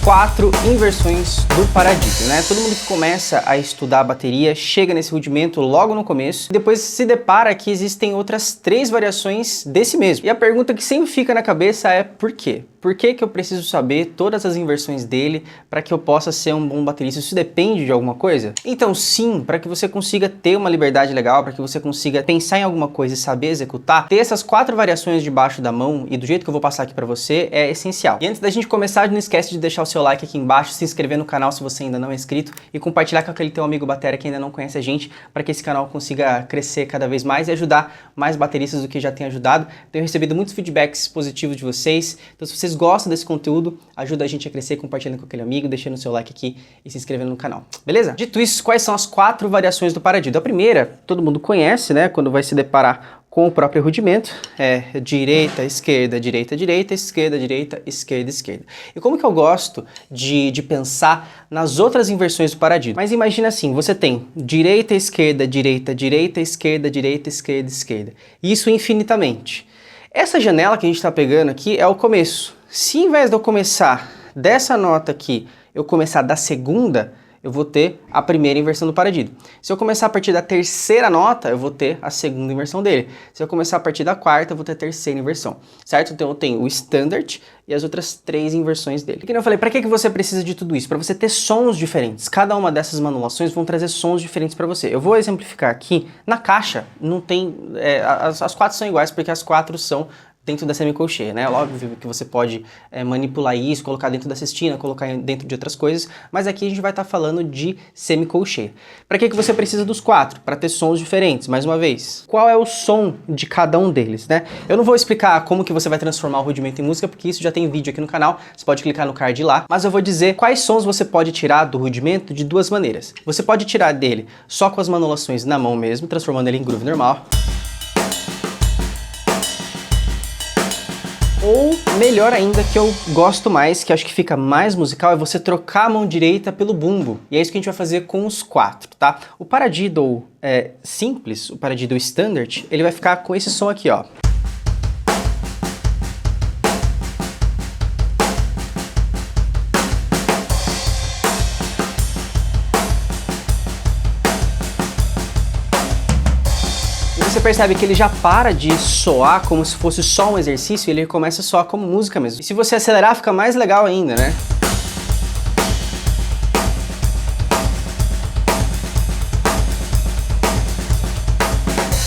4 inversões do paradido, né? Todo mundo que começa a estudar a bateria chega nesse rudimento logo no começo, e depois se depara que existem outras 3 variações desse mesmo. E a pergunta que sempre fica na cabeça é por quê? Por que que eu preciso saber todas as inversões dele para que eu possa ser um bom baterista? Isso depende de alguma coisa? Então sim, para que você consiga ter uma liberdade legal, para que você consiga pensar em alguma coisa e saber executar, ter essas 4 variações debaixo da mão e do jeito que eu vou passar aqui para você é essencial. E antes da gente começar, não esquece de deixar o seu like aqui embaixo, se inscrever no canal se você ainda não é inscrito e compartilhar com aquele teu amigo batera que ainda não conhece a gente, para que esse canal consiga crescer cada vez mais e ajudar mais bateristas do que já tem ajudado. Tenho recebido muitos feedbacks positivos de vocês, então se vocês gostam desse conteúdo, ajuda a gente a crescer compartilhando com aquele amigo, deixando o seu like aqui e se inscrevendo no canal, beleza? Dito isso, quais são as 4 variações do paradido? A primeira, todo mundo conhece, né, quando vai se deparar com o próprio rudimento, é direita, esquerda, direita, direita, esquerda, direita, esquerda, esquerda. E como que eu gosto de pensar nas outras inversões do paradido? Mas imagina assim, você tem direita, esquerda, direita, direita, esquerda, direita, esquerda, esquerda. E isso infinitamente. Essa janela que a gente está pegando aqui é o começo. Se em vez de eu começar dessa nota aqui, eu começar da segunda, eu vou ter a primeira inversão do paradido. Se eu começar a partir da terceira nota, eu vou ter a segunda inversão dele. Se eu começar a partir da quarta, eu vou ter a terceira inversão, certo? Então eu tenho o standard e as outras 3 inversões dele. E como eu falei, para que você precisa de tudo isso? Para você ter sons diferentes. Cada uma dessas manulações vão trazer sons diferentes para você. Eu vou exemplificar aqui. Na caixa, não tem... as 4 são iguais porque as 4 são dentro da semicolcheia, né? Óbvio que você pode manipular isso, colocar dentro da cestina, colocar dentro de outras coisas, mas aqui a gente vai estar falando de semicolcheia. Para que você precisa dos 4? Para ter sons diferentes, mais uma vez. Qual é o som de cada um deles, né? Eu não vou explicar como que você vai transformar o rudimento em música, porque isso já tem vídeo aqui no canal, você pode clicar no card lá, mas eu vou dizer quais sons você pode tirar do rudimento de 2 maneiras. Você pode tirar dele só com as manulações na mão mesmo, transformando ele em groove normal. Ou, melhor ainda, que eu gosto mais, que acho que fica mais musical, é você trocar a mão direita pelo bumbo. E é isso que a gente vai fazer com os 4, tá? O paradiddle simples, o paradiddle standard, ele vai ficar com esse som aqui, ó. Você percebe que ele já para de soar como se fosse só um exercício e ele começa a soar como música mesmo. E se você acelerar, fica mais legal ainda, né?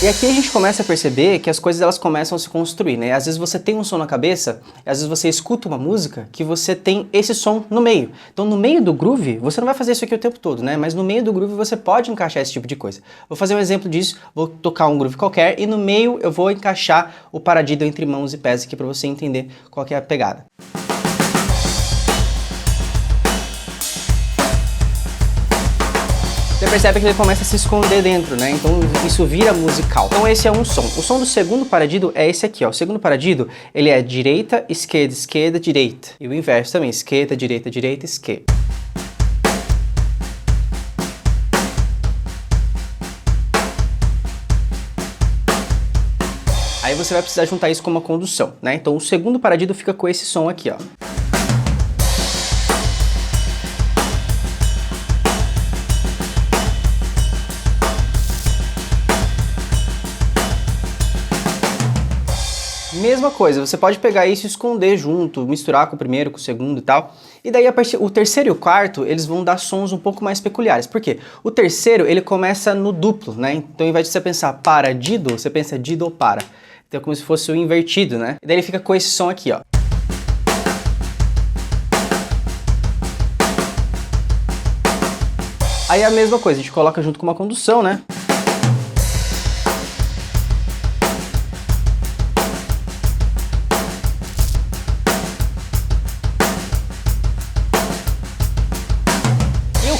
E aqui a gente começa a perceber que as coisas elas começam a se construir, né? Às vezes você tem um som na cabeça, às vezes você escuta uma música que você tem esse som no meio. Então no meio do groove, você não vai fazer isso aqui o tempo todo, né? Mas no meio do groove você pode encaixar esse tipo de coisa. Vou fazer um exemplo disso, vou tocar um groove qualquer e no meio eu vou encaixar o paradiddle entre mãos e pés aqui para você entender qual que é a pegada. Você percebe que ele começa a se esconder dentro, né? Então isso vira musical. Então esse é um som. O som do segundo paradiddle é esse aqui, ó. O segundo paradiddle, ele é direita, esquerda, esquerda, direita. E o inverso também, esquerda, direita, direita, esquerda. Aí você vai precisar juntar isso com uma condução, né? Então o segundo paradiddle fica com esse som aqui, ó. Mesma coisa, você pode pegar isso e esconder junto, misturar com o primeiro, com o segundo e tal. E daí o terceiro e o quarto, eles vão dar sons um pouco mais peculiares. Por quê? O terceiro, ele começa no duplo, né? Então ao invés de você pensar paradiddle, você pensa diddle para. Então é como se fosse o invertido, né? E daí ele fica com esse som aqui, ó. Aí é a mesma coisa, a gente coloca junto com uma condução, né?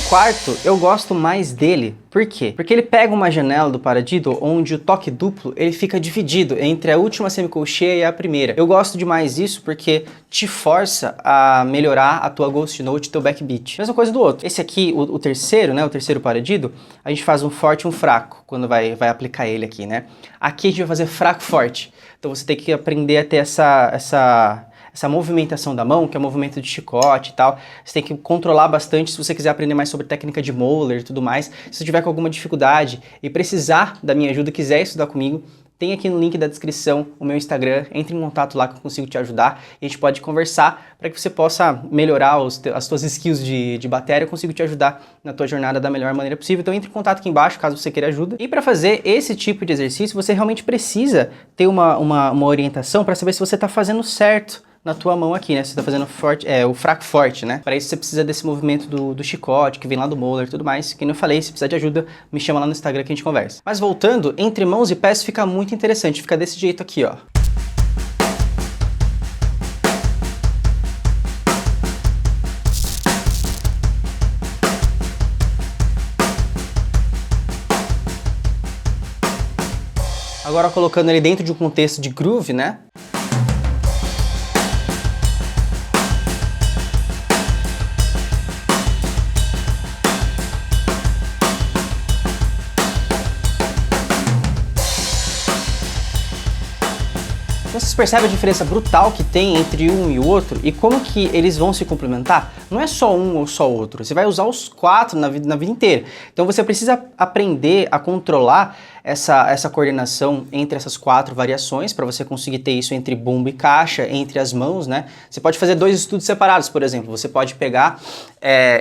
quarto, eu gosto mais dele. Por quê? Porque ele pega uma janela do paradiddle onde o toque duplo ele fica dividido entre a última semicolcheia e a primeira. Eu gosto demais disso porque te força a melhorar a tua ghost note e teu backbeat. Mesma coisa do outro. Esse aqui, o terceiro, né, o terceiro paradiddle, a gente faz um forte e um fraco quando vai aplicar ele aqui, né? Aqui a gente vai fazer fraco forte. Então você tem que aprender a ter essa essa movimentação da mão, que é o movimento de chicote e tal. Você tem que controlar bastante se você quiser aprender mais sobre técnica de Moeller e tudo mais. Se você tiver com alguma dificuldade e precisar da minha ajuda, quiser estudar comigo, tem aqui no link da descrição o meu Instagram, entre em contato lá que eu consigo te ajudar e a gente pode conversar para que você possa melhorar as suas skills de bateria. Eu consigo te ajudar na tua jornada da melhor maneira possível. Então entre em contato aqui embaixo caso você queira ajuda. E para fazer esse tipo de exercício, você realmente precisa ter uma orientação para saber se você está fazendo certo na tua mão aqui, né? Você tá fazendo forte, o fraco forte, né? Para isso você precisa desse movimento do chicote, que vem lá do Moeller e tudo mais. Que nem eu falei, se precisar de ajuda, me chama lá no Instagram que a gente conversa. Mas voltando, entre mãos e pés fica muito interessante, fica desse jeito aqui, ó. Agora colocando ele dentro de um contexto de groove, né? Então vocês percebem a diferença brutal que tem entre um e o outro e como que eles vão se complementar? Não é só um ou só outro, você vai usar os quatro na vida inteira. Então você precisa aprender a controlar essa coordenação entre essas quatro variações para você conseguir ter isso entre bumbo e caixa, entre as mãos, né? Você pode fazer 2 estudos separados, por exemplo. Você pode pegar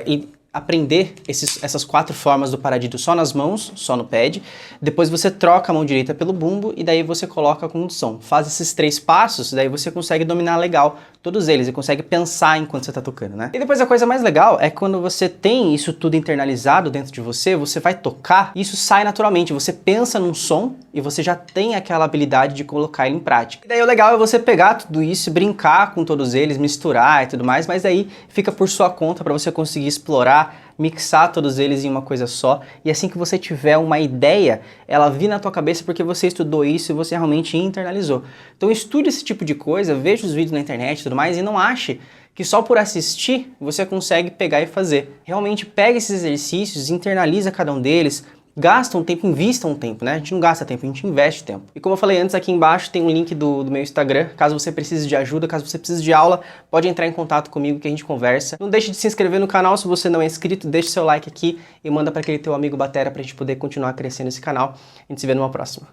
e aprender essas 4 formas do paradiddle só nas mãos, só no pad, depois você troca a mão direita pelo bumbo e daí você coloca a condução. Faz esses 3 passos, daí você consegue dominar legal todos eles e consegue pensar enquanto você tá tocando, né? E depois a coisa mais legal é quando você tem isso tudo internalizado dentro de você, você vai tocar, isso sai naturalmente, você pensa num som e você já tem aquela habilidade de colocar ele em prática. E daí o legal é você pegar tudo isso, brincar com todos eles, misturar e tudo mais, mas aí fica por sua conta para você conseguir explorar, mixar todos eles em uma coisa só, e assim que você tiver uma ideia, ela vir na tua cabeça porque você estudou isso e você realmente internalizou. Então estude esse tipo de coisa, veja os vídeos na internet e tudo mais, e não ache que só por assistir você consegue pegar e fazer. Realmente pega esses exercícios, internaliza cada um deles, gasta um tempo, invista um tempo, né? A gente não gasta tempo, a gente investe tempo. E como eu falei antes, aqui embaixo tem um link do meu Instagram. Caso você precise de ajuda, caso você precise de aula, pode entrar em contato comigo que a gente conversa. Não deixe de se inscrever no canal se você não é inscrito, deixe seu like aqui e manda para aquele teu amigo batera pra gente poder continuar crescendo esse canal. A gente se vê numa próxima.